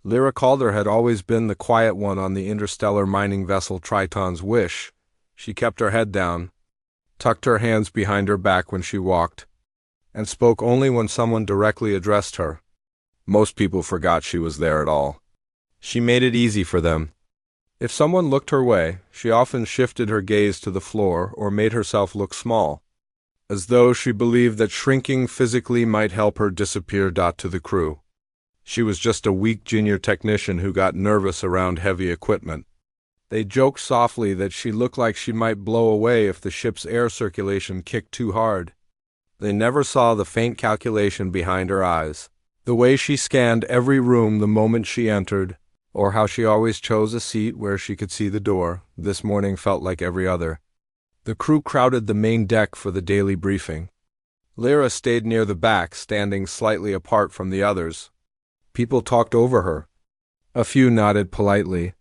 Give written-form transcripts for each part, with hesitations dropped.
Lyra Calder had always been the quiet one on the interstellar mining vessel Triton's Wish. She kept her head down, tucked her hands behind her back when she walked, and spoke only when someone directly addressed her. Most people forgot she was there at all. She made it easy for them. If someone looked her way, she often shifted her gaze to the floor or made herself look small, as though she believed that shrinking physically might help her disappear. To the crew, she was just a weak junior technician who got nervous around heavy equipment. They joked softly that she looked like she might blow away if the ship's air circulation kicked too hard. They never saw the faint calculation behind her eyes, the way she scanned every room the moment she entered, or how she always chose a seat where she could see the door. This morning felt like every other. The crew crowded the main deck for the daily briefing. Lyra stayed near the back, standing slightly apart from the others. People talked over her. A few nodded politely.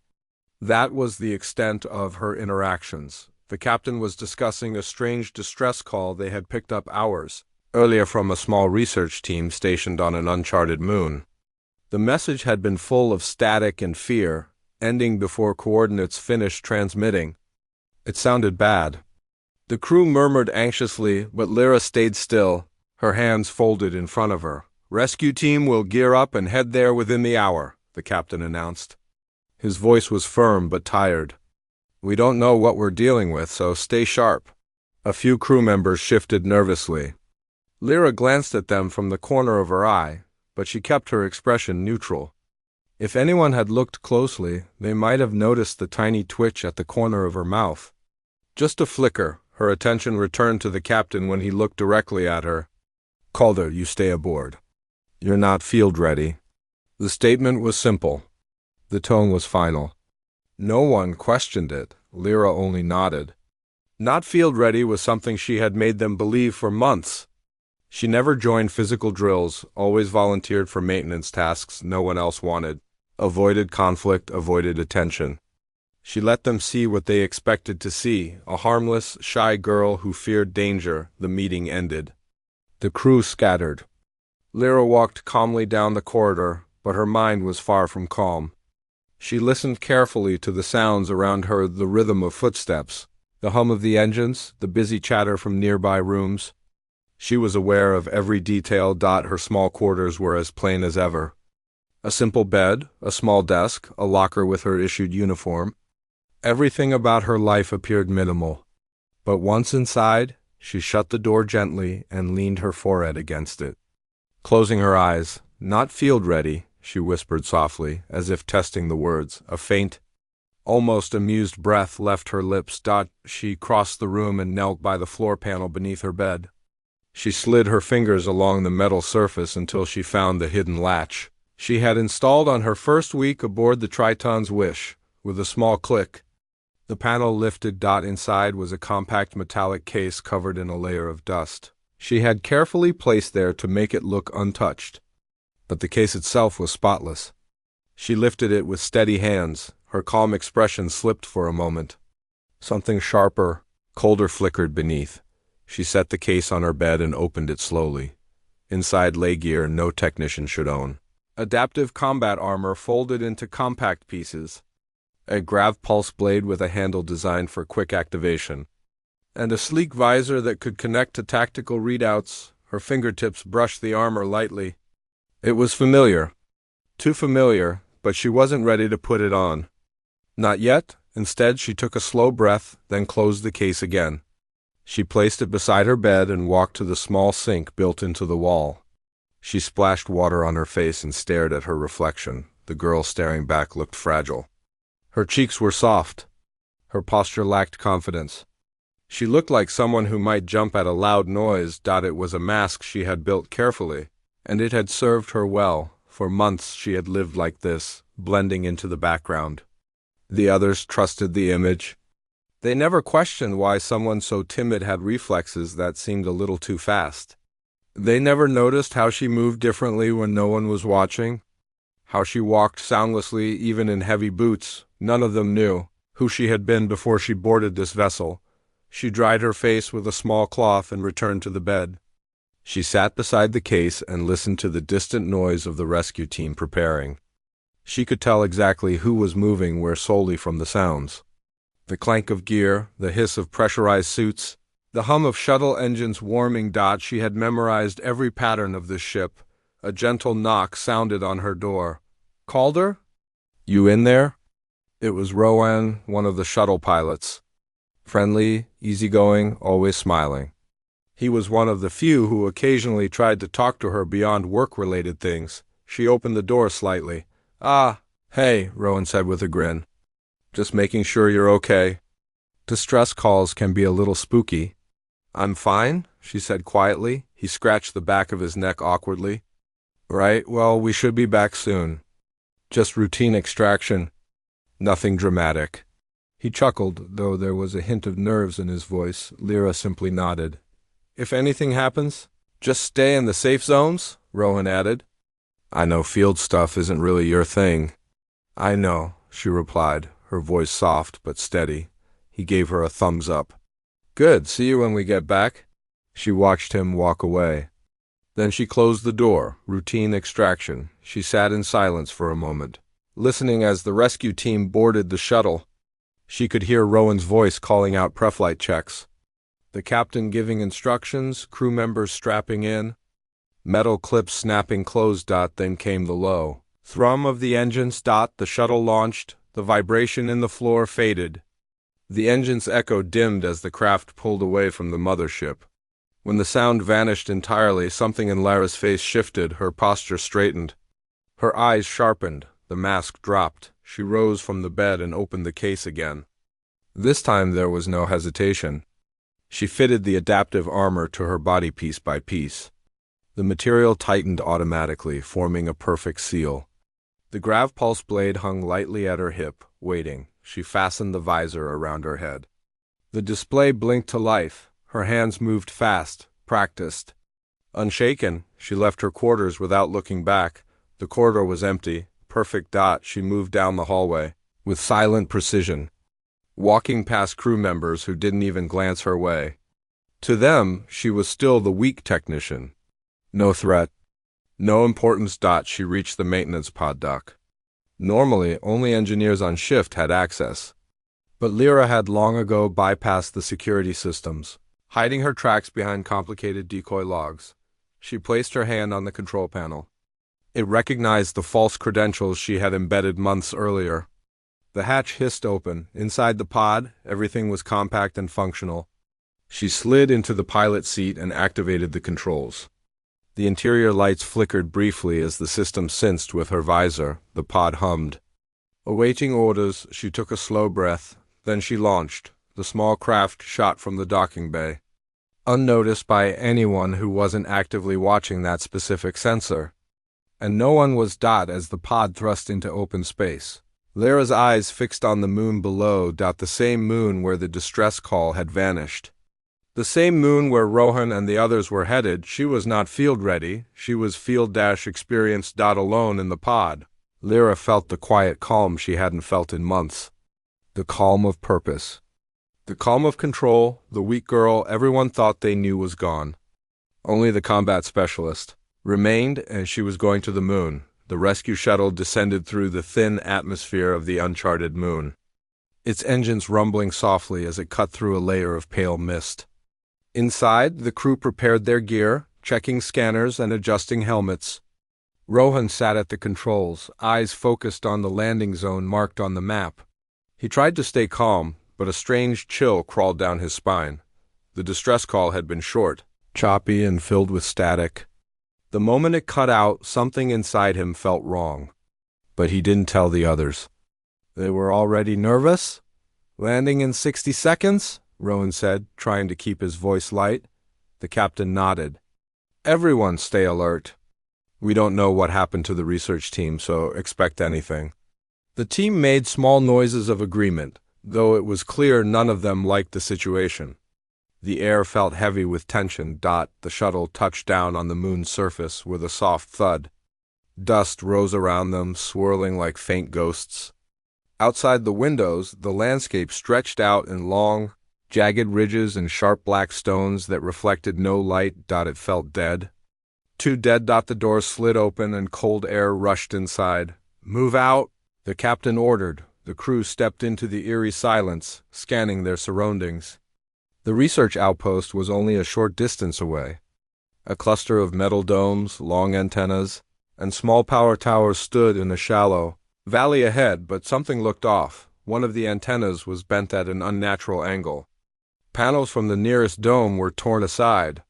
That was the extent of her interactions. The captain was discussing a strange distress call they had picked up hours earlier from a small research team stationed on an uncharted moon. The message had been full of static and fear, ending before coordinates finished transmitting. It sounded bad. The crew murmured anxiously, but Lyra stayed still, her hands folded in front of her. "Rescue team will gear up and head there within the hour," the captain announced. His voice was firm but tired. "We don't know what we're dealing with, so stay sharp." A few crew members shifted nervously. Lyra glanced at them from the corner of her eye, but she kept her expression neutral. If anyone had looked closely, they might have noticed the tiny twitch at the corner of her mouth. Just a flicker. Her attention returned to the captain when he looked directly at her. "Calder, you stay aboard. You're not field ready." The statement was simple. The tone was final. No one questioned it. Lyra only nodded. Not field ready was something she had made them believe for months. She never joined physical drills, always volunteered for maintenance tasks no one else wanted, avoided conflict, avoided attention. She let them see what they expected to see, a harmless, shy girl who feared danger. The meeting ended. The crew scattered. Lyra walked calmly down the corridor, but her mind was far from calm. She listened carefully to the sounds around her, the rhythm of footsteps, the hum of the engines, the busy chatter from nearby rooms. She was aware of every detail. Her small quarters were as plain as ever. A simple bed, a small desk, a locker with her issued uniform. Everything about her life appeared minimal. But once inside, she shut the door gently and leaned her forehead against it. Closing her eyes, "Not field ready," she whispered softly, as if testing the words. A faint, almost amused breath left her lips. She crossed the room and knelt by the floor panel beneath her bed. She slid her fingers along the metal surface until she found the hidden latch she had installed on her first week aboard the Triton's Wish. With a small click, the panel lifted. Inside was a compact metallic case covered in a layer of dust she had carefully placed there to make it look untouched. But the case itself was spotless. She lifted it with steady hands. Her calm expression slipped for a moment. Something sharper, colder flickered beneath. She set the case on her bed and opened it slowly. Inside lay gear no technician should own. Adaptive combat armor folded into compact pieces, a grav pulse blade with a handle designed for quick activation, and a sleek visor that could connect to tactical readouts. Her fingertips brushed the armor lightly. It was familiar. Too familiar, but she wasn't ready to put it on. Not yet. Instead, she took a slow breath, then closed the case again. She placed it beside her bed and walked to the small sink built into the wall. She splashed water on her face and stared at her reflection. The girl staring back looked fragile. Her cheeks were soft. Her posture lacked confidence. She looked like someone who might jump at a loud noise. It was a mask she had built carefully, and it had served her well. For months she had lived like this, blending into the background. The others trusted the image. They never questioned why someone so timid had reflexes that seemed a little too fast. They never noticed how she moved differently when no one was watching, how she walked soundlessly even in heavy boots. None of them knew who she had been before she boarded this vessel. She dried her face with a small cloth and returned to the bed. She sat beside the case and listened to the distant noise of the rescue team preparing. She could tell exactly who was moving where solely from the sounds. The clank of gear, the hiss of pressurized suits, the hum of shuttle engines warming. She had memorized every pattern of this ship. A gentle knock sounded on her door. Calder? You in there? It was Rowan, one of the shuttle pilots. Friendly, easygoing, always smiling. He was one of the few who occasionally tried to talk to her beyond work-related things. She opened the door slightly. Ah, hey, Rowan said with a grin. Just making sure you're okay. Distress calls can be a little spooky. I'm fine, she said quietly. He scratched the back of his neck awkwardly. Right, well, we should be back soon. Just routine extraction. Nothing dramatic. He chuckled, though there was a hint of nerves in his voice. Lyra simply nodded. If anything happens, just stay in the safe zones, Rowan added. I know field stuff isn't really your thing. I know, she replied, her voice soft but steady. He gave her a thumbs up. Good, see you when we get back. She watched him walk away. Then she closed the door. Routine extraction. She sat in silence for a moment, listening as the rescue team boarded the shuttle. She could hear Rowan's voice calling out preflight checks. The captain giving instructions, crew members strapping in. Metal clips snapping closed. Then came the low thrum of the engines. The shuttle launched. The vibration in the floor faded. The engine's echo dimmed as the craft pulled away from the mothership. When the sound vanished entirely, something in Lyra's face shifted, her posture straightened. Her eyes sharpened, the mask dropped. She rose from the bed and opened the case again. This time there was no hesitation. She fitted the adaptive armor to her body piece by piece. The material tightened automatically, forming a perfect seal. The grav pulse blade hung lightly at her hip, waiting. She fastened the visor around her head. The display blinked to life. Her hands moved fast, practiced. Unshaken, she left her quarters without looking back. The corridor was empty, perfect. She moved down the hallway, with silent precision, walking past crew members who didn't even glance her way. To them, she was still the weak technician. No threat. No importance. She reached the maintenance pod dock. Normally, only engineers on shift had access. But Lyra had long ago bypassed the security systems, hiding her tracks behind complicated decoy logs. She placed her hand on the control panel. It recognized the false credentials she had embedded months earlier. The hatch hissed open. Inside the pod, everything was compact and functional. She slid into the pilot seat and activated the controls. The interior lights flickered briefly as the system synced with her visor. The pod hummed. Awaiting orders, she took a slow breath. Then she launched. The small craft shot from the docking bay, unnoticed by anyone who wasn't actively watching that specific sensor. And no one was. As the pod thrust into open space. Lyra's eyes fixed on the moon below. The same moon where the distress call had vanished. The same moon where Rohan and the others were headed. She was not field-ready. She was field-experienced. Alone in the pod. Lyra felt the quiet calm she hadn't felt in months. The calm of purpose. The calm of control. The weak girl everyone thought they knew was gone. Only the combat specialist remained, and she was going to the moon. The rescue shuttle descended through the thin atmosphere of the uncharted moon, its engines rumbling softly as it cut through a layer of pale mist. Inside, the crew prepared their gear, checking scanners and adjusting helmets. Rohan sat at the controls, eyes focused on the landing zone marked on the map. He tried to stay calm, but a strange chill crawled down his spine. The distress call had been short, choppy and filled with static. The moment it cut out, something inside him felt wrong. But he didn't tell the others. They were already nervous? Landing in 60 seconds? Rowan said, trying to keep his voice light. The captain nodded. Everyone stay alert. We don't know what happened to the research team, so expect anything. The team made small noises of agreement, though it was clear none of them liked the situation. The air felt heavy with tension. The shuttle touched down on the moon's surface with a soft thud. Dust rose around them, swirling like faint ghosts. Outside the windows, the landscape stretched out in long, jagged ridges and sharp black stones that reflected no light. It felt dead. Too dead. The door slid open and cold air rushed inside. Move out, the captain ordered. The crew stepped into the eerie silence, scanning their surroundings. The research outpost was only a short distance away. A cluster of metal domes, long antennas, and small power towers stood in a shallow valley ahead, but something looked off. One of the antennas was bent at an unnatural angle. Panels from the nearest dome were torn aside.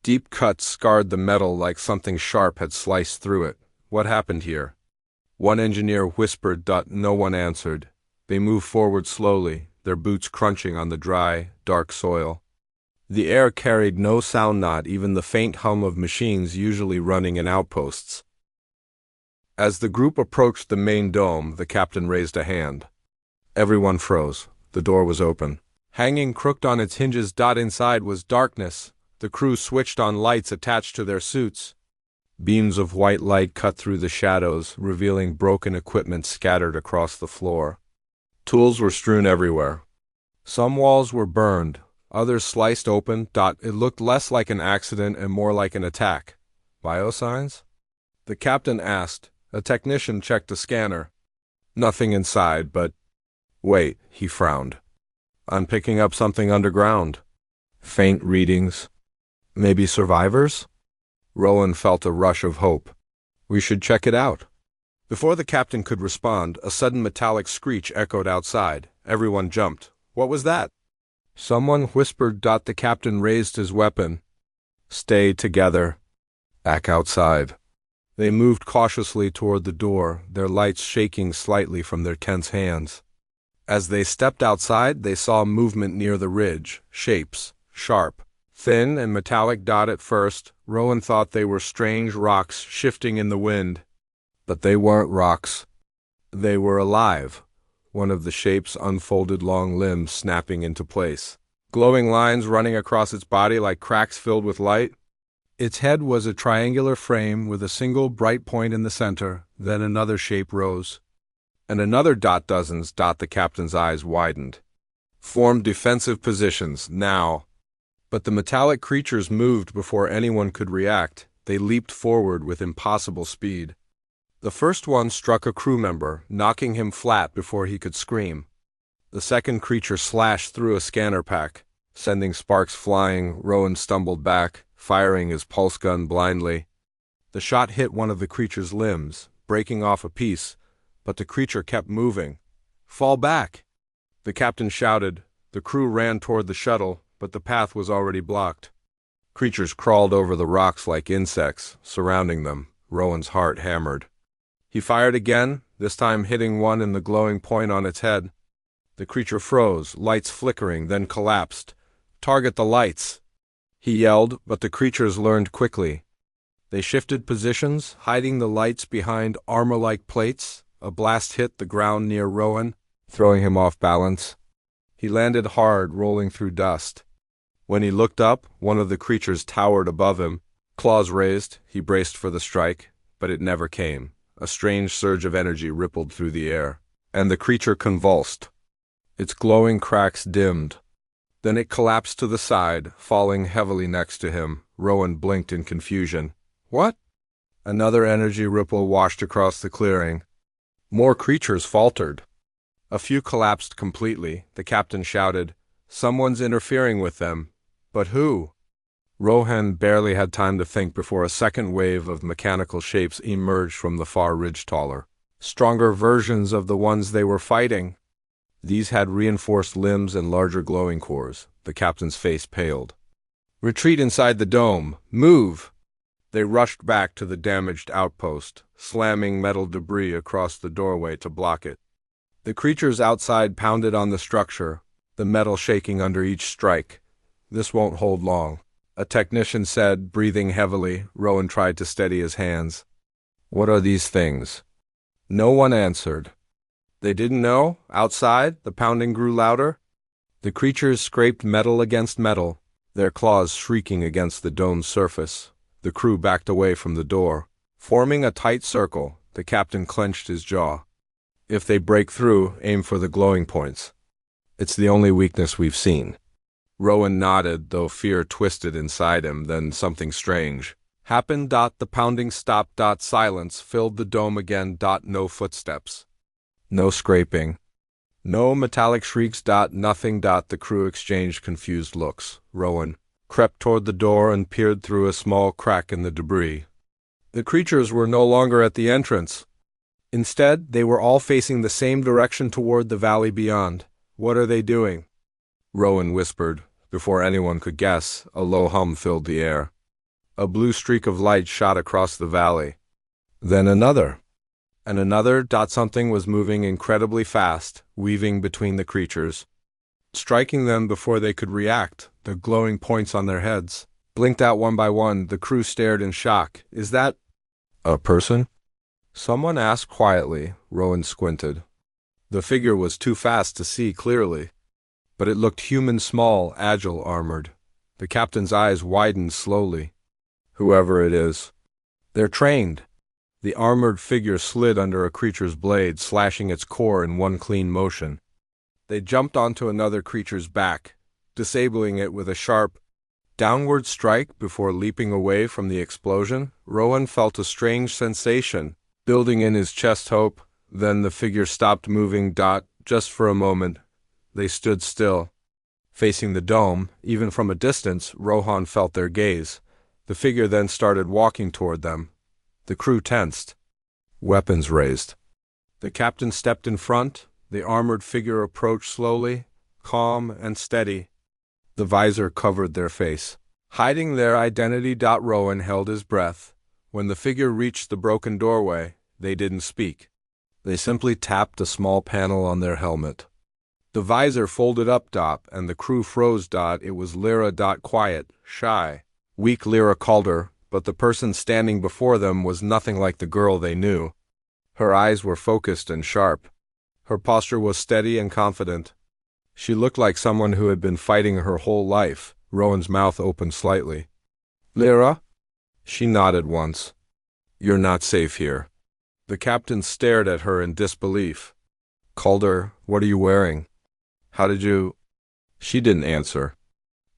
Deep cuts scarred the metal like something sharp had sliced through it. What happened here? One engineer whispered. No one answered. They moved forward slowly, their boots crunching on the dry, dark soil. The air carried no sound, not even the faint hum of machines usually running in outposts. As the group approached the main dome, the captain raised a hand. Everyone froze. The door was open. Hanging crooked on its hinges. Inside was darkness. The crew switched on lights attached to their suits. Beams of white light cut through the shadows, revealing broken equipment scattered across the floor. Tools were strewn everywhere. Some walls were burned, others sliced open. It looked less like an accident and more like an attack. Biosigns? The captain asked. A technician checked the scanner. Nothing inside, but... Wait, he frowned. I'm picking up something underground. Faint readings. Maybe survivors? Rowan felt a rush of hope. We should check it out. Before the captain could respond, a sudden metallic screech echoed outside. Everyone jumped. What was that? Someone whispered. The captain raised his weapon. Stay together. Back outside. They moved cautiously toward the door, their lights shaking slightly from their tense hands. As they stepped outside, they saw movement near the ridge, shapes, sharp, thin and metallic. At first, Rowan thought they were strange rocks shifting in the wind. But they weren't rocks. They were alive. One of the shapes unfolded long limbs snapping into place, glowing lines running across its body like cracks filled with light. Its head was a triangular frame with a single bright point in the center. Then another shape rose. And another. Dozens. The captain's eyes widened. Formed defensive positions, now. But the metallic creatures moved before anyone could react. They leaped forward with impossible speed. The first one struck a crew member, knocking him flat before he could scream. The second creature slashed through a scanner pack, sending sparks flying. Rowan stumbled back, firing his pulse gun blindly. The shot hit one of the creature's limbs, breaking off a piece, but the creature kept moving. Fall back! The captain shouted. The crew ran toward the shuttle, but the path was already blocked. Creatures crawled over the rocks like insects, surrounding them. Rowan's heart hammered. He fired again, this time hitting one in the glowing point on its head. The creature froze, lights flickering, then collapsed. Target the lights! He yelled, but the creatures learned quickly. They shifted positions, hiding the lights behind armor-like plates. A blast hit the ground near Rowan, throwing him off balance. He landed hard, rolling through dust. When he looked up, one of the creatures towered above him. Claws raised, he braced for the strike, but it never came. A strange surge of energy rippled through the air, and the creature convulsed. Its glowing cracks dimmed. Then it collapsed to the side, falling heavily next to him. Rowan blinked in confusion. What? Another energy ripple washed across the clearing. More creatures faltered. A few collapsed completely. The captain shouted, "Someone's interfering with them." But who? Rohan barely had time to think before a second wave of mechanical shapes emerged from the far ridge taller. Stronger versions of the ones they were fighting. These had reinforced limbs and larger glowing cores. The captain's face paled. Retreat inside the dome. Move! They rushed back to the damaged outpost, slamming metal debris across the doorway to block it. The creatures outside pounded on the structure, the metal shaking under each strike. This won't hold long, a technician said, breathing heavily. Rowan tried to steady his hands. What are these things? No one answered. They didn't know. Outside, the pounding grew louder. The creatures scraped metal against metal, their claws shrieking against the dome's surface. The crew backed away from the door. Forming a tight circle, the captain clenched his jaw. If they break through, aim for the glowing points. It's the only weakness we've seen. Rowan nodded, though fear twisted inside him. Then something strange happened. The pounding stopped. Silence filled the dome again. No footsteps. No scraping. No metallic shrieks. Nothing. The crew exchanged confused looks. Rowan crept toward the door and peered through a small crack in the debris. The creatures were no longer at the entrance. Instead, they were all facing the same direction toward the valley beyond. "What are they doing?" Rowan whispered. Before anyone could guess, a low hum filled the air. A blue streak of light shot across the valley. Then another. And another. Something was moving incredibly fast, weaving between the creatures, striking them before they could react. The glowing points on their heads blinked out one by one. The crew stared in shock. "Is that a person?" someone asked quietly. Rowan squinted. The figure was too fast to see clearly, but it looked human, small, agile, armored. The captain's eyes widened slowly. "Whoever it is, they're trained." The armored figure slid under a creature's blade, slashing its core in one clean motion. They jumped onto another creature's back, disabling it with a sharp, downward strike before leaping away from the explosion. Rowan felt a strange sensation building in his chest. Hope. Then the figure stopped moving. Just for a moment, they stood still, facing the dome. Even from a distance, Rohan felt their gaze. The figure then started walking toward them. The crew tensed, weapons raised. The captain stepped in front. The armored figure approached slowly, calm and steady. The visor covered their face, hiding their identity. Rowan held his breath. When the figure reached the broken doorway, they didn't speak. They simply tapped a small panel on their helmet. The visor folded up. And the crew froze. It was Lyra. Quiet, shy, weak. Lyra called her, but the person standing before them was nothing like the girl they knew. Her eyes were focused and sharp. Her posture was steady and confident. She looked like someone who had been fighting her whole life. Rowan's mouth opened slightly. "Lyra?" She nodded once. "You're not safe here." The captain stared at her in disbelief. Calder, "What are you wearing? How did you—" She didn't answer.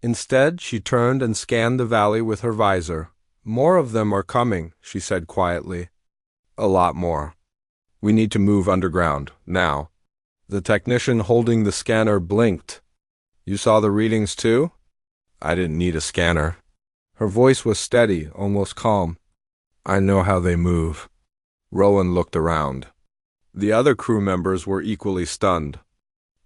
Instead, she turned and scanned the valley with her visor. "More of them are coming," she said quietly. "A lot more. We need to move underground, now." The technician holding the scanner blinked. "You saw the readings too?" "I didn't need a scanner." Her voice was steady, almost calm. "I know how they move." Rowan looked around. The other crew members were equally stunned.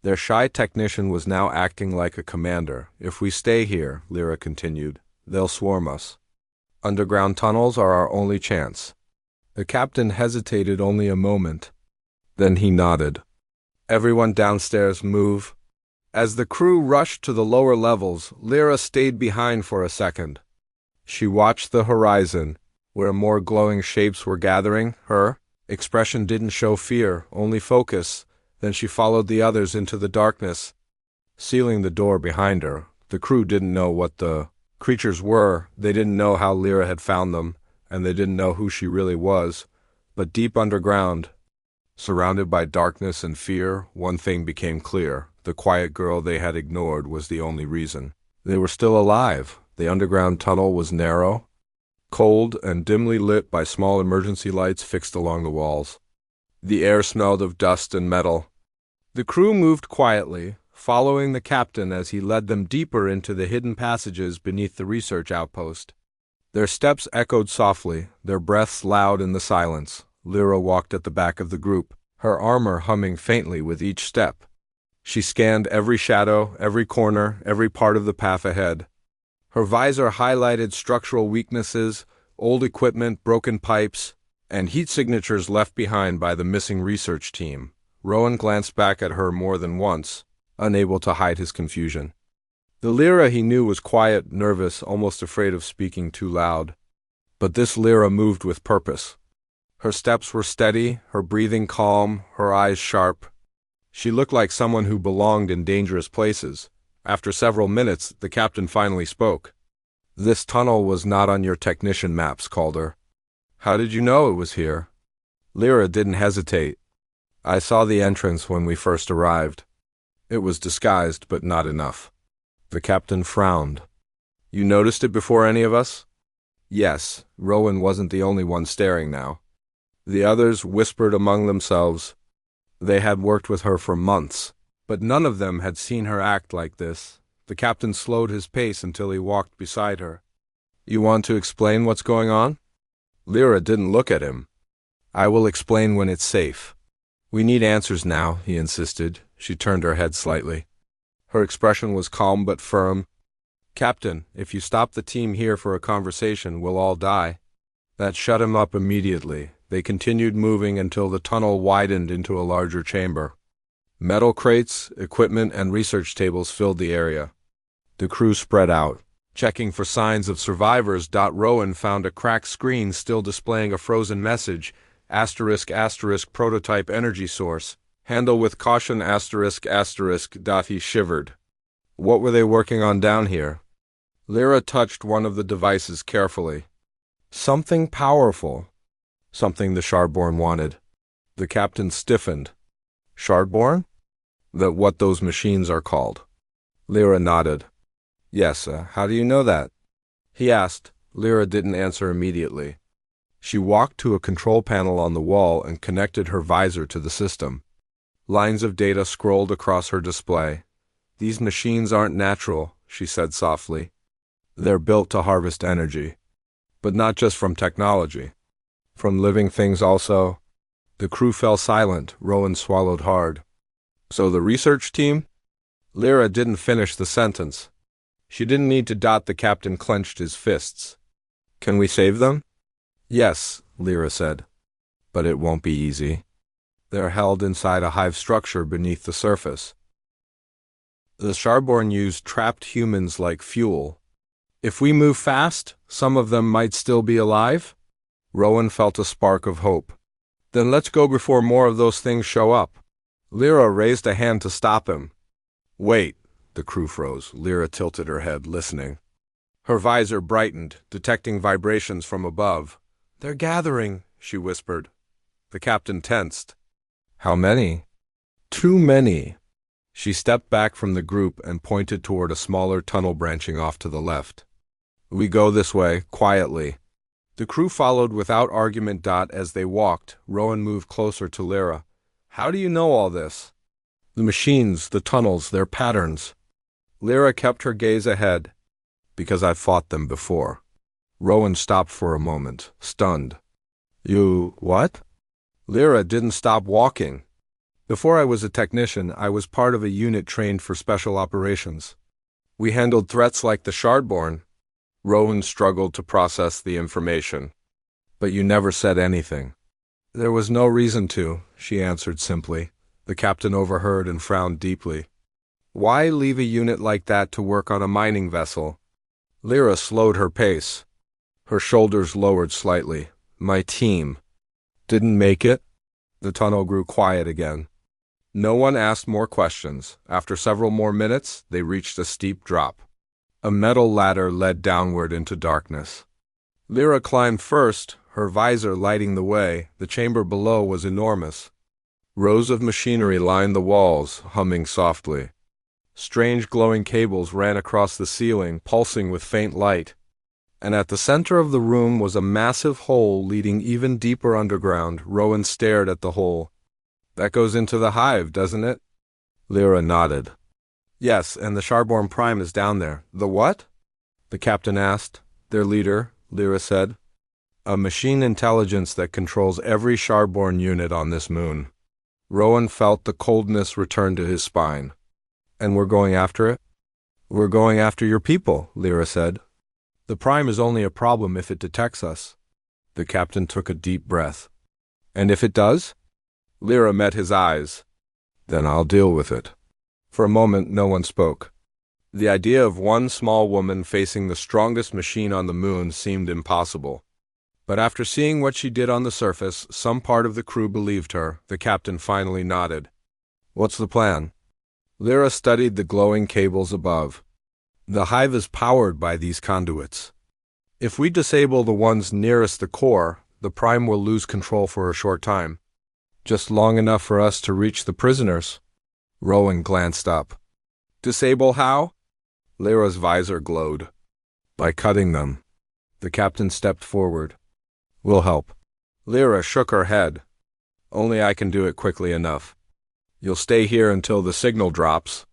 Their shy technician was now acting like a commander. "If we stay here," Lyra continued, "they'll swarm us. Underground tunnels are our only chance." The captain hesitated only a moment. Then he nodded. "Everyone downstairs, move." As the crew rushed to the lower levels, Lyra stayed behind for a second. She watched the horizon, where more glowing shapes were gathering. Her expression didn't show fear, only focus. Then she followed the others into the darkness, sealing the door behind her. The crew didn't know what the creatures were. They didn't know how Lyra had found them, and they didn't know who she really was. But deep underground, surrounded by darkness and fear, one thing became clear. The quiet girl they had ignored was the only reason. They were still alive. The underground tunnel was narrow, cold, and dimly lit by small emergency lights fixed along the walls. The air smelled of dust and metal. The crew moved quietly, following the captain as he led them deeper into the hidden passages beneath the research outpost. Their steps echoed softly, their breaths loud in the silence. Lyra walked at the back of the group, her armor humming faintly with each step. She scanned every shadow, every corner, every part of the path ahead. Her visor highlighted structural weaknesses, old equipment, broken pipes, and heat signatures left behind by the missing research team. Rowan glanced back at her more than once, unable to hide his confusion. The Lyra he knew was quiet, nervous, almost afraid of speaking too loud. But this Lyra moved with purpose. Her steps were steady, her breathing calm, her eyes sharp. She looked like someone who belonged in dangerous places. After several minutes, the captain finally spoke. "This tunnel was not on your technician maps, Calder." "How did you know it was here?" Lyra didn't hesitate. "I saw the entrance when we first arrived. It was disguised, but not enough." The captain frowned. "You noticed it before any of us?" Yes, Rowan wasn't the only one staring now. The others whispered among themselves. They had worked with her for months, but none of them had seen her act like this. The captain slowed his pace until he walked beside her. You want to explain what's going on? Lyra didn't look at him. I will explain when it's safe. We need answers now, he insisted. She turned her head slightly. Her expression was calm but firm. Captain, if you stop the team here for a conversation, we'll all die. That shut him up immediately. They continued moving until the tunnel widened into a larger chamber. Metal crates, equipment, and research tables filled the area. The crew spread out, checking for signs of survivors. Rowan found a cracked screen still displaying a frozen message, **** prototype energy source. Handle with caution, ***. He shivered. What were they working on down here? Lyra touched one of the devices carefully. Something powerful. Something the Shardborn wanted. The captain stiffened. Shardborn? What those machines are called. Lyra nodded. Yes, how do you know that? He asked. Lyra didn't answer immediately. She walked to a control panel on the wall and connected her visor to the system. Lines of data scrolled across her display. These machines aren't natural, she said softly. They're built to harvest energy. But not just from technology. From living things also. The crew fell silent. Rowan swallowed hard. So the research team? Lyra didn't finish the sentence. She didn't need to. The captain clenched his fists. Can we save them? Yes, Lyra said. But it won't be easy. They're held inside a hive structure beneath the surface. The Shardborn used trapped humans like fuel. If we move fast, some of them might still be alive? Rowan felt a spark of hope. Then let's go before more of those things show up. Lyra raised a hand to stop him. Wait, the crew froze. Lyra tilted her head, listening. Her visor brightened, detecting vibrations from above. They're gathering, she whispered. The captain tensed. How many? Too many. She stepped back from the group and pointed toward a smaller tunnel branching off to the left. We go this way, quietly. The crew followed without argument. As they walked, Rowan moved closer to Lyra. How do you know all this? The machines, the tunnels, their patterns. Lyra kept her gaze ahead. Because I've fought them before. Rowan stopped for a moment, stunned. You what? Lyra didn't stop walking. Before I was a technician, I was part of a unit trained for special operations. We handled threats like the Shardborn. Rowan struggled to process the information. But you never said anything. There was no reason to, she answered simply. The captain overheard and frowned deeply. Why leave a unit like that to work on a mining vessel? Lyra slowed her pace. Her shoulders lowered slightly. My team. Didn't make it? The tunnel grew quiet again. No one asked more questions. After several more minutes, they reached a steep drop. A metal ladder led downward into darkness. Lyra climbed first, her visor lighting the way. The chamber below was enormous. Rows of machinery lined the walls, humming softly. Strange glowing cables ran across the ceiling, pulsing with faint light. And at the center of the room was a massive hole leading even deeper underground. Rowan stared at the hole. That goes into the hive, doesn't it? Lyra nodded. Yes, and the Shardborn Prime is down there. The what? The captain asked. Their leader, Lyra said. A machine intelligence that controls every Shardborn unit on this moon. Rowan felt the coldness return to his spine. And we're going after it? We're going after your people, Lyra said. The Prime is only a problem if it detects us. The captain took a deep breath. And if it does? Lyra met his eyes. Then I'll deal with it. For a moment, no one spoke. The idea of one small woman facing the strongest machine on the moon seemed impossible. But after seeing what she did on the surface, some part of the crew believed her. The captain finally nodded. What's the plan? Lyra studied the glowing cables above. The hive is powered by these conduits. If we disable the ones nearest the core, the Prime will lose control for a short time. Just long enough for us to reach the prisoners. Rowan glanced up. Disable how? Lyra's visor glowed. By cutting them. The captain stepped forward. We'll help. Lyra shook her head. Only I can do it quickly enough. You'll stay here until the signal drops.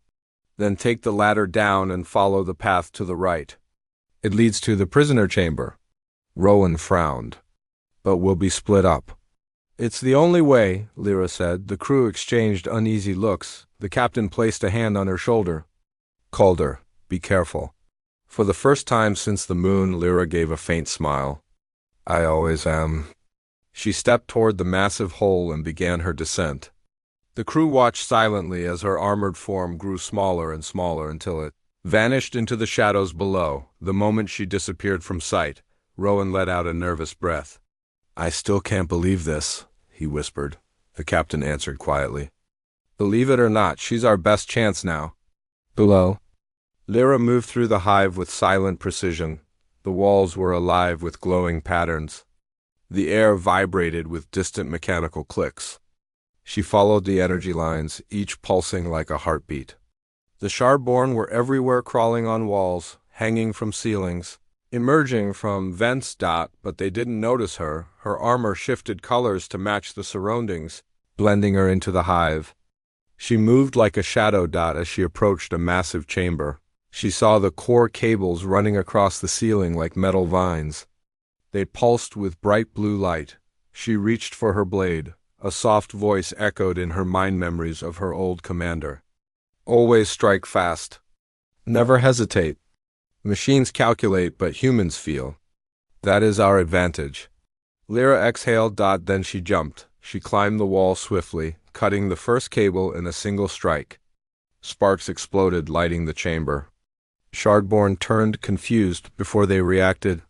Then take the ladder down and follow the path to the right. It leads to the prisoner chamber. Rowan frowned. But we'll be split up. It's the only way, Lyra said. The crew exchanged uneasy looks. The captain placed a hand on her shoulder. Calder, be careful. For the first time since the moon, Lyra gave a faint smile. I always am. She stepped toward the massive hole and began her descent. The crew watched silently as her armored form grew smaller and smaller until it vanished into the shadows below. The moment she disappeared from sight, Rowan let out a nervous breath. I still can't believe this, he whispered. The captain answered quietly. Believe it or not, she's our best chance now. Below. Lyra moved through the hive with silent precision. The walls were alive with glowing patterns. The air vibrated with distant mechanical clicks. She followed the energy lines, each pulsing like a heartbeat. The Shardborn were everywhere, crawling on walls, hanging from ceilings, emerging from vents. But they didn't notice her. Her armor shifted colors to match the surroundings, blending her into the hive. She moved like a shadow as she approached a massive chamber. She saw the core cables running across the ceiling like metal vines. They pulsed with bright blue light. She reached for her blade. A soft voice echoed in her mind memories of her old commander. Always strike fast. Never hesitate. Machines calculate, but humans feel. That is our advantage. Lyra exhaled. Then she jumped. She climbed the wall swiftly, cutting the first cable in a single strike. Sparks exploded, lighting the chamber. Shardborn turned, confused, before they reacted.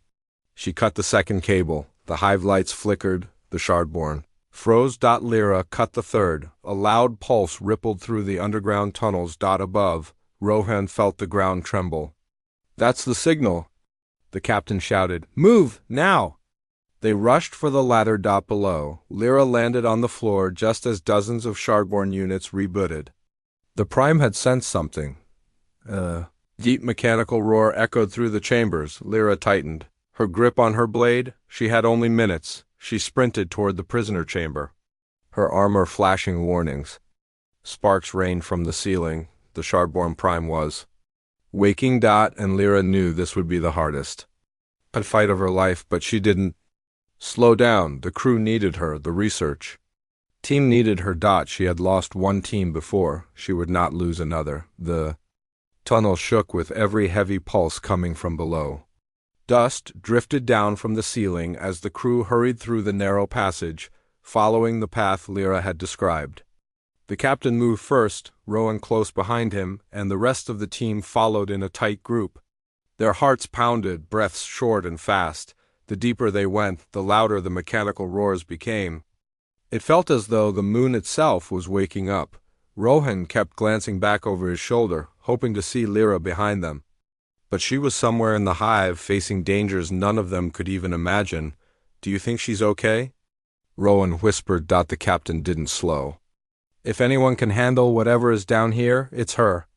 She cut the second cable. The hive lights flickered. The Shardborn froze. Lyra cut the third. A loud pulse rippled through the underground tunnels. Above, Rohan felt the ground tremble. That's the signal, the captain shouted. Move, now! They rushed for the ladder. Below, Lyra landed on the floor just as dozens of Shardborn units rebooted. The Prime had sensed something. Deep mechanical roar echoed through the chambers. Lyra tightened. Her grip on her blade, she had only minutes. She sprinted toward the prisoner chamber, her armor flashing warnings. Sparks rained from the ceiling. The Shardborn Prime was waking. And Lyra knew this would be the hardest. A fight of her life, but she didn't slow down. The crew needed her, the research team needed her. She had lost one team before. She would not lose another. The tunnel shook with every heavy pulse coming from below. Dust drifted down from the ceiling as the crew hurried through the narrow passage, following the path Lyra had described. The captain moved first, Rowan close behind him, and the rest of the team followed in a tight group. Their hearts pounded, breaths short and fast. The deeper they went, the louder the mechanical roars became. It felt as though the moon itself was waking up. Rohan kept glancing back over his shoulder, hoping to see Lyra behind them. But she was somewhere in the hive, facing dangers none of them could even imagine. Do you think she's okay? Rowan whispered. The captain didn't slow. If anyone can handle whatever is down here, it's her.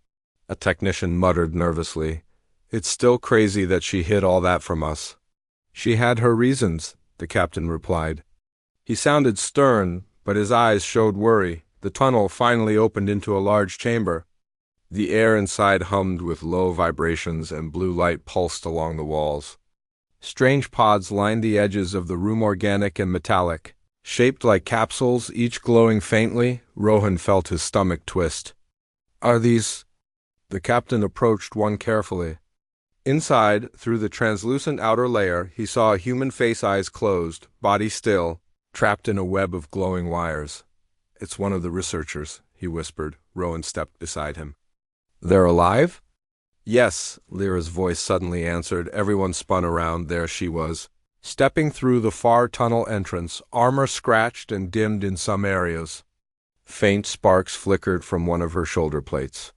A technician muttered nervously. It's still crazy that she hid all that from us. She had her reasons, the captain replied. He sounded stern, but his eyes showed worry. The tunnel finally opened into a large chamber. The air inside hummed with low vibrations and blue light pulsed along the walls. Strange pods lined the edges of the room, organic and metallic, shaped like capsules, each glowing faintly. Rohan felt his stomach twist. Are these? The captain approached one carefully. Inside, through the translucent outer layer, he saw a human face, eyes closed, body still, trapped in a web of glowing wires. It's one of the researchers, he whispered. Rowan stepped beside him. They're alive? Yes, Lyra's voice suddenly answered. Everyone spun around. There she was, stepping through the far tunnel entrance, armor scratched and dimmed in some areas. Faint sparks flickered from one of her shoulder plates.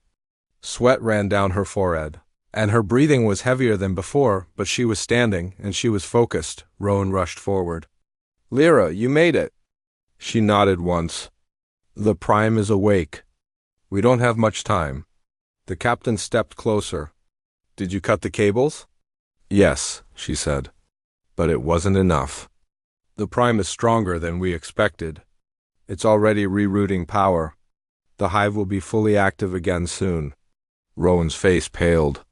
Sweat ran down her forehead, and her breathing was heavier than before, but she was standing, and she was focused. Rowan rushed forward. Lyra, you made it. She nodded once. The Prime is awake. We don't have much time. The captain stepped closer. Did you cut the cables? Yes, she said. But it wasn't enough. The Prime is stronger than we expected. It's already rerouting power. The hive will be fully active again soon. Rowan's face paled.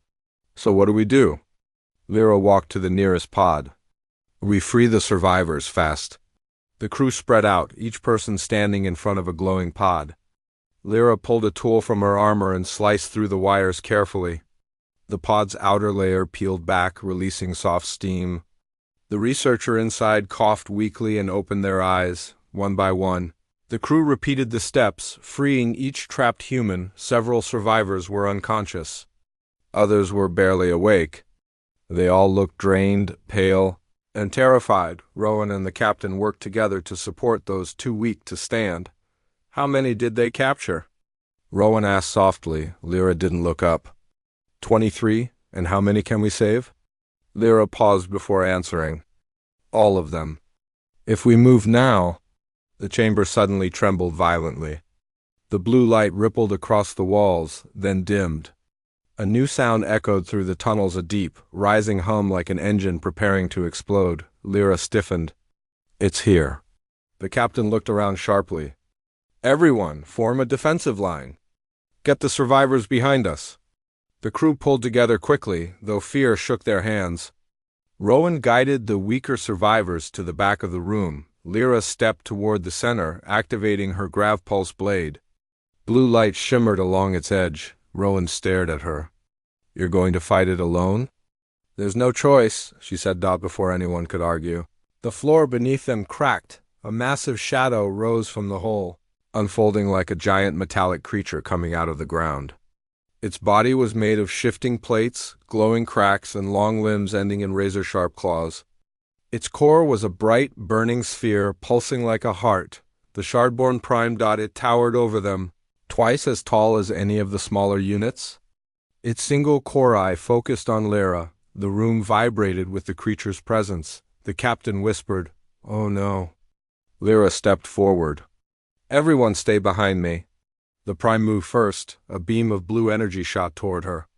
So what do we do? Lyra walked to the nearest pod. We free the survivors fast. The crew spread out, each person standing in front of a glowing pod. Lyra pulled a tool from her armor and sliced through the wires carefully. The pod's outer layer peeled back, releasing soft steam. The researcher inside coughed weakly and opened their eyes, one by one. The crew repeated the steps, freeing each trapped human. Several survivors were unconscious. Others were barely awake. They all looked drained, pale, and terrified. Rowan and the captain worked together to support those too weak to stand. How many did they capture? Rowan asked softly. Lyra didn't look up. 23, and how many can we save? Lyra paused before answering. All of them. If we move now... The chamber suddenly trembled violently. The blue light rippled across the walls, then dimmed. A new sound echoed through the tunnels, a deep, rising hum like an engine preparing to explode. Lyra stiffened. It's here. The captain looked around sharply. Everyone, form a defensive line. Get the survivors behind us. The crew pulled together quickly, though fear shook their hands. Rowan guided the weaker survivors to the back of the room. Lyra stepped toward the center, activating her grav-pulse blade. Blue light shimmered along its edge. Rowan stared at her. You're going to fight it alone? There's no choice, she said before anyone could argue. The floor beneath them cracked. A massive shadow rose from the hole, unfolding like a giant metallic creature coming out of the ground. Its body was made of shifting plates, glowing cracks, and long limbs ending in razor-sharp claws. Its core was a bright, burning sphere, pulsing like a heart. The Shardborn Prime It towered over them, twice as tall as any of the smaller units. Its single core eye focused on Lyra. The room vibrated with the creature's presence. The captain whispered, "Oh no." Lyra stepped forward. Everyone stay behind me. The Prime moved first. A beam of blue energy shot toward her.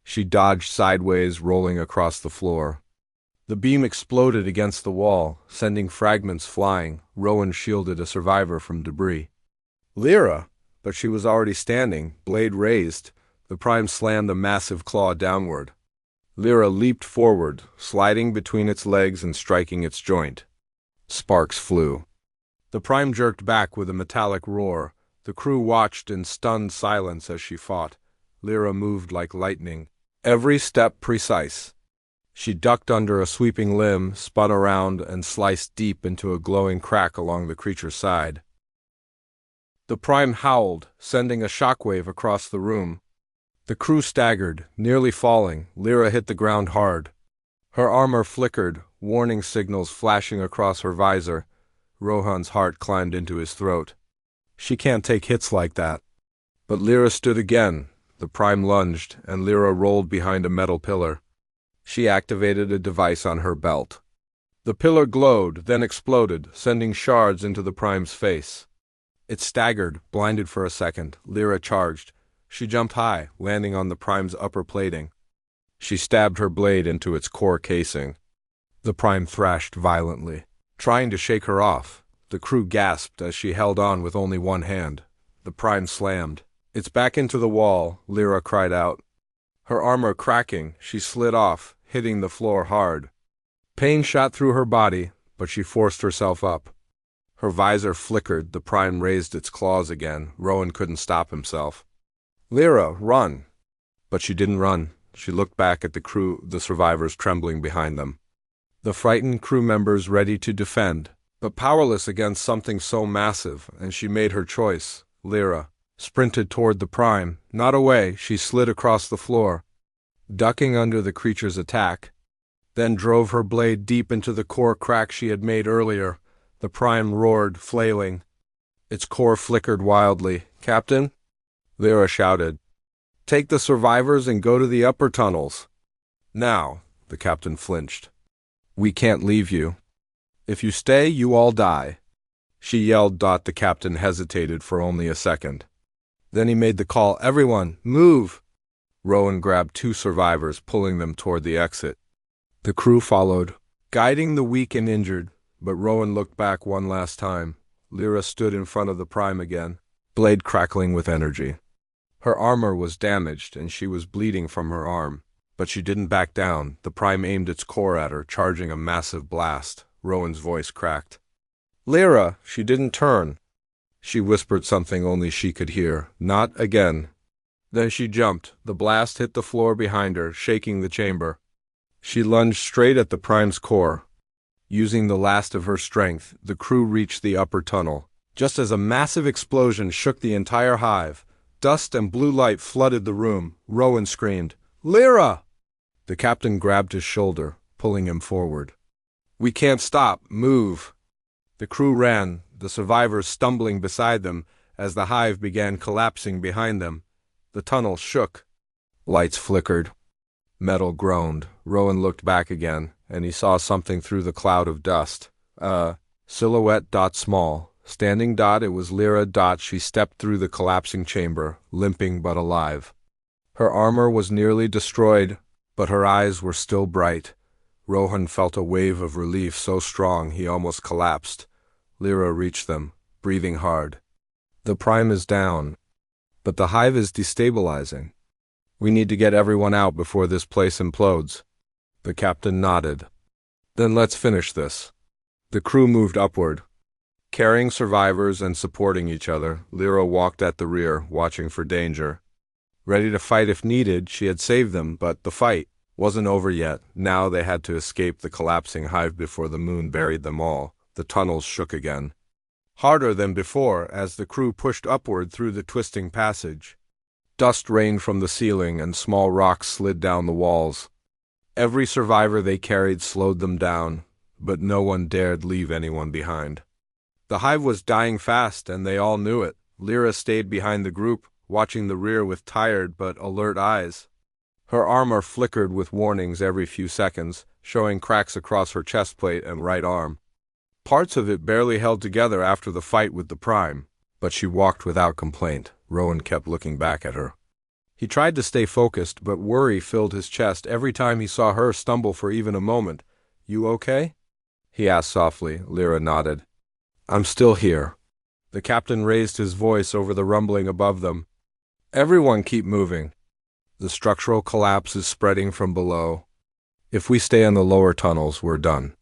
She dodged sideways, rolling across the floor. The beam exploded against the wall, sending fragments flying. Rowan shielded a survivor from debris. Lyra! But she was already standing, blade raised. The Prime slammed a massive claw downward. Lyra leaped forward, sliding between its legs and striking its joint. Sparks flew. The Prime jerked back with a metallic roar. The crew watched in stunned silence as she fought. Lyra moved like lightning, every step precise. She ducked under a sweeping limb, spun around, and sliced deep into a glowing crack along the creature's side. The Prime howled, sending a shockwave across the room. The crew staggered, nearly falling. Lyra hit the ground hard. Her armor flickered, warning signals flashing across her visor. Rohan's heart climbed into his throat. She can't take hits like that. But Lyra stood again. The Prime lunged, and Lyra rolled behind a metal pillar. She activated a device on her belt. The pillar glowed, then exploded, sending shards into the Prime's face. It staggered, blinded for a second. Lyra charged. She jumped high, landing on the Prime's upper plating. She stabbed her blade into its core casing. The Prime thrashed violently, trying to shake her off. The crew gasped as she held on with only one hand. The Prime slammed. "It's back into the wall," Lyra cried out. Her armor cracking, she slid off, hitting the floor hard. Pain shot through her body, but she forced herself up. Her visor flickered. The Prime raised its claws again. Rowan couldn't stop himself. "Lyra, run!" But she didn't run. She looked back at the crew, the survivors trembling behind them. The frightened crew members ready to defend, but powerless against something so massive, and she made her choice. Lyra sprinted toward the Prime. Not away, she slid across the floor, ducking under the creature's attack, then drove her blade deep into the core crack she had made earlier. The Prime roared, flailing. Its core flickered wildly. "Captain?" Lyra shouted. "Take the survivors and go to the upper tunnels." "Now," the captain flinched. "We can't leave you. If you stay, you all die." She yelled. The captain hesitated for only a second. Then he made the call, "Everyone, move!" Rowan grabbed two survivors, pulling them toward the exit. The crew followed. guiding the weak and injured, but Rowan looked back one last time. Lyra stood in front of the Prime again, blade crackling with energy. Her armor was damaged, and she was bleeding from her arm. But she didn't back down. The Prime aimed its core at her, charging a massive blast. Rowan's voice cracked. "Lyra!" She didn't turn. She whispered something only she could hear. "Not again." Then she jumped. The blast hit the floor behind her, shaking the chamber. She lunged straight at the Prime's core. Using the last of her strength, the crew reached the upper tunnel. Just as a massive explosion shook the entire hive, dust and blue light flooded the room. Rowan screamed, "Lyra!" The captain grabbed his shoulder, pulling him forward. "We can't stop. Move." The crew ran, the survivors stumbling beside them as the hive began collapsing behind them. The tunnel shook. Lights flickered. Metal groaned. Rowan looked back again, and he saw something through the cloud of dust. A silhouette small. Standing it was Lyra. She stepped through the collapsing chamber, limping but alive. Her armor was nearly destroyed, but her eyes were still bright. Rowan felt a wave of relief so strong he almost collapsed. Lyra reached them, breathing hard. "The Prime is down, but the hive is destabilizing. We need to get everyone out before this place implodes." The captain nodded. "Then let's finish this." The crew moved upward, carrying survivors and supporting each other. Lyra walked at the rear, watching for danger. Ready to fight if needed, she had saved them, but the fight wasn't over yet. Now they had to escape the collapsing hive before the moon buried them all. The tunnels shook again, harder than before, as the crew pushed upward through the twisting passage. Dust rained from the ceiling, and small rocks slid down the walls. Every survivor they carried slowed them down, but no one dared leave anyone behind. The hive was dying fast, and they all knew it. Lyra stayed behind the group, watching the rear with tired but alert eyes. Her armor flickered with warnings every few seconds, showing cracks across her chest plate and right arm. Parts of it barely held together after the fight with the Prime, but she walked without complaint. Rowan kept looking back at her. He tried to stay focused, but worry filled his chest every time he saw her stumble for even a moment. "You okay?" he asked softly. Lyra nodded. "I'm still here." The captain raised his voice over the rumbling above them. "Everyone keep moving. The structural collapse is spreading from below. If we stay in the lower tunnels, we're done."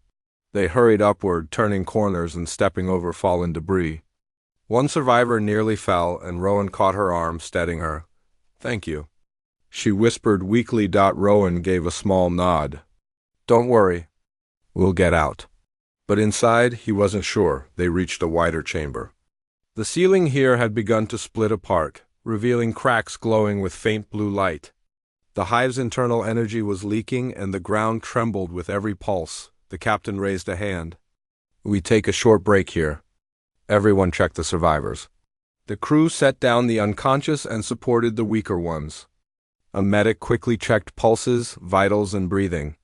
They hurried upward, turning corners and stepping over fallen debris. One survivor nearly fell, and Rowan caught her arm, steadying her. "Thank you," she whispered weakly. Rowan gave a small nod. "Don't worry. We'll get out." But inside, he wasn't sure. They reached a wider chamber. The ceiling here had begun to split apart, revealing cracks glowing with faint blue light. The hive's internal energy was leaking, and the ground trembled with every pulse. The captain raised a hand. "We take a short break here. Everyone check the survivors." The crew set down the unconscious and supported the weaker ones. A medic quickly checked pulses, vitals, and breathing.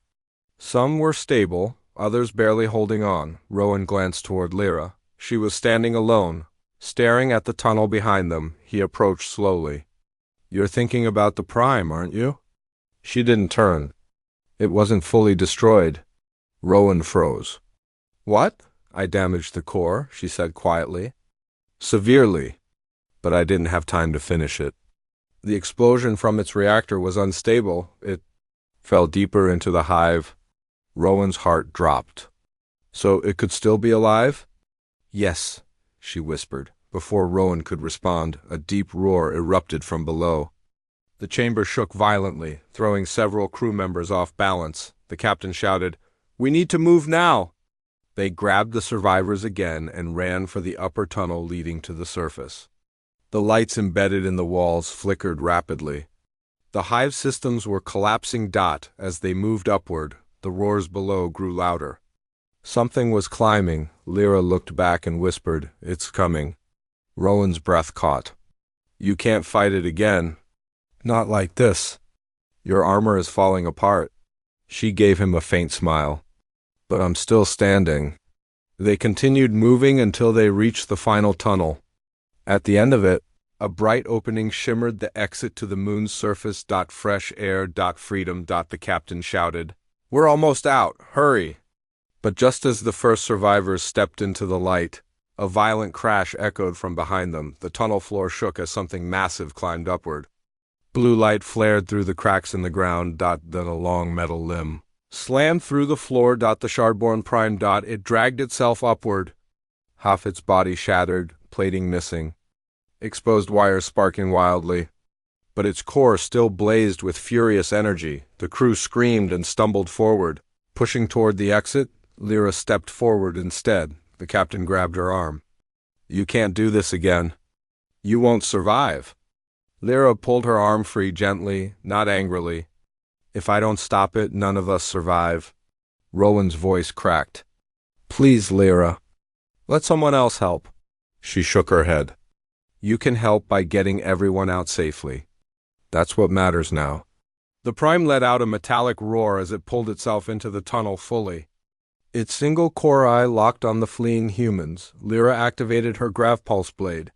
Some were stable, others barely holding on. Rowan glanced toward Lyra. She was standing alone, staring at the tunnel behind them. He approached slowly. "You're thinking about the Prime, aren't you?" She didn't turn. "It wasn't fully destroyed." Rowan froze. "What?" "I damaged the core," she said quietly. "Severely. But I didn't have time to finish it. The explosion from its reactor was unstable. It fell deeper into the hive." Rowan's heart dropped. "So it could still be alive?" "Yes," she whispered. Before Rowan could respond, a deep roar erupted from below. The chamber shook violently, throwing several crew members off balance. The captain shouted, "We need to move now!" They grabbed the survivors again and ran for the upper tunnel leading to the surface. The lights embedded in the walls flickered rapidly. The hive systems were collapsing. As they moved upward, the roars below grew louder. Something was climbing. Lyra looked back and whispered, "It's coming." Rowan's breath caught. "You can't fight it again. Not like this. Your armor is falling apart." She gave him a faint smile. "But I'm still standing." They continued moving until they reached the final tunnel. At the end of it, a bright opening shimmered, the exit to the moon's surface. "Fresh air. Freedom." The captain shouted. "We're almost out. Hurry." But just as the first survivors stepped into the light, a violent crash echoed from behind them. The tunnel floor shook as something massive climbed upward. Blue light flared through the cracks in the ground. Then a long metal limb slammed through the floor. The shardborn prime. It dragged itself upward. Half its body shattered, plating missing, exposed wires sparking wildly. But its core still blazed with furious energy. The crew screamed and stumbled forward. Pushing toward the exit, Lyra stepped forward instead. The captain grabbed her arm. "You can't do this again. You won't survive." Lyra pulled her arm free gently, not angrily. "If I don't stop it, none of us survive." Rowan's voice cracked. "Please, Lyra. Let someone else help." She shook her head. "You can help by getting everyone out safely. That's what matters now." The Prime let out a metallic roar as it pulled itself into the tunnel fully. Its single core eye locked on the fleeing humans. Lyra activated her grav pulse blade.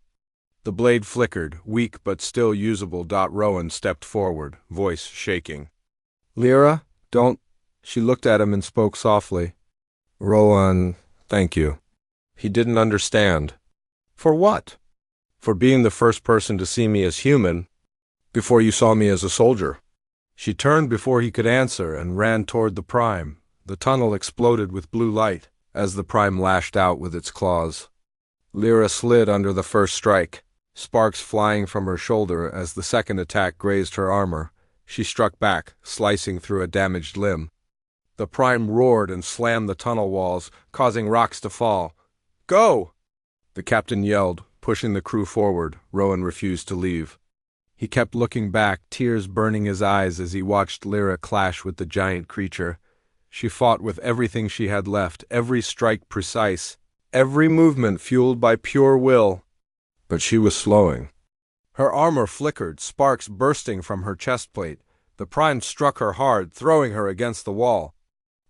The blade flickered, weak but still usable. Rowan stepped forward, voice shaking. "Lyra, don't—" She looked at him and spoke softly. "Rowan, thank you." He didn't understand. "For what?" "For being the first person to see me as human, before you saw me as a soldier." She turned before he could answer and ran toward the Prime. The tunnel exploded with blue light as the Prime lashed out with its claws. Lyra slid under the first strike, sparks flying from her shoulder as the second attack grazed her armor. She struck back, slicing through a damaged limb. The Prime roared and slammed the tunnel walls, causing rocks to fall. "Go!" the captain yelled, pushing the crew forward. Rowan refused to leave. He kept looking back, tears burning his eyes as he watched Lyra clash with the giant creature. She fought with everything she had left, every strike precise, every movement fueled by pure will. But she was slowing. Her armor flickered, sparks bursting from her chest plate. The Prime struck her hard, throwing her against the wall.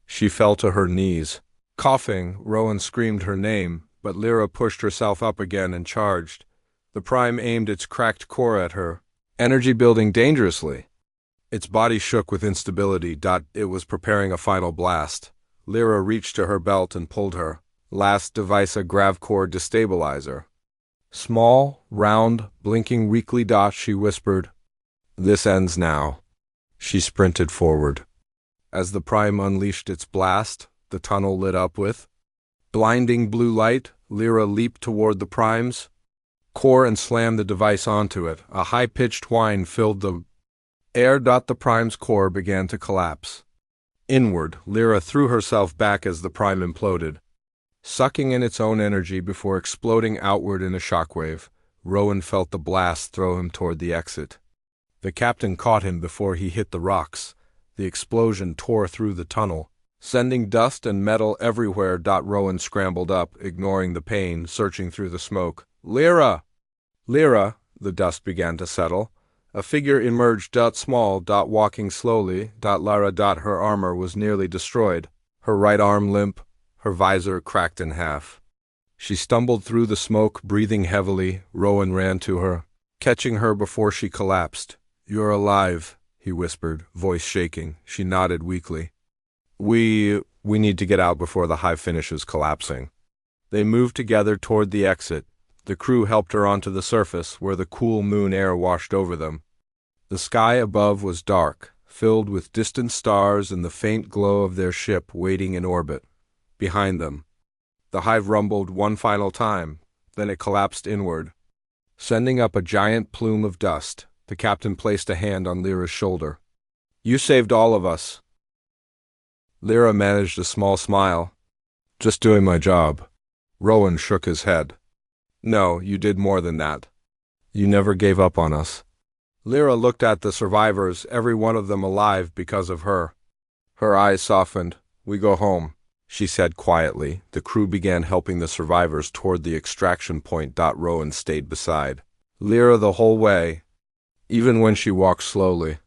She fell to her knees. Coughing, Rowan screamed her name, but Lyra pushed herself up again and charged. The Prime aimed its cracked core at her, energy building dangerously. Its body shook with instability. It was preparing a final blast. Lyra reached to her belt and pulled her last device, a grav core destabilizer. "Small, round, blinking weakly." She whispered. "This ends now." She sprinted forward. As the Prime unleashed its blast, the tunnel lit up with blinding blue light. Lyra leaped toward the Prime's core and slammed the device onto it. A high-pitched whine filled the air. The Prime's core began to collapse. Inward, Lyra threw herself back as the Prime imploded, sucking in its own energy before exploding outward in a shockwave. Rowan felt the blast throw him toward the exit. The captain caught him before he hit the rocks. The explosion tore through the tunnel, sending dust and metal everywhere. Rowan scrambled up, ignoring the pain, searching through the smoke. "Lyra! Lyra!" The dust began to settle. A figure emerged. Small. Walking slowly. Lyra. Her armor was nearly destroyed. Her right arm limp, her visor cracked in half. She stumbled through the smoke, breathing heavily. Rowan ran to her, catching her before she collapsed. "You're alive," he whispered, voice shaking. She nodded weakly. We need to get out before the hive finishes collapsing." They moved together toward the exit. The crew helped her onto the surface, where the cool moon air washed over them. The sky above was dark, filled with distant stars and the faint glow of their ship waiting in orbit. Behind them, the hive rumbled one final time, then it collapsed inward, sending up a giant plume of dust. The captain placed a hand on Lyra's shoulder. "You saved all of us." Lyra managed a small smile. "Just doing my job." Rowan shook his head. "No, you did more than that. You never gave up on us." Lyra looked at the survivors, every one of them alive because of her. Her eyes softened. "We go home," she said quietly. The crew began helping the survivors toward the extraction point. Rowan stayed beside Lyra the whole way, even when she walked slowly.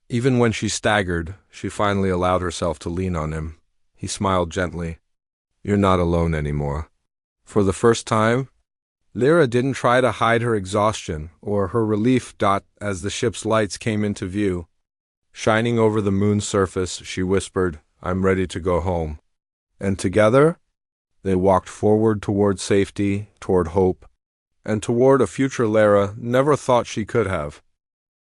Even when she staggered, she finally allowed herself to lean on him. He smiled gently. "You're not alone anymore." For the first time, Lyra didn't try to hide her exhaustion or her relief. As the ship's lights came into view, shining over the moon's surface, she whispered, "I'm ready to go home." And together, they walked forward toward safety, toward hope, and toward a future Lara never thought she could have.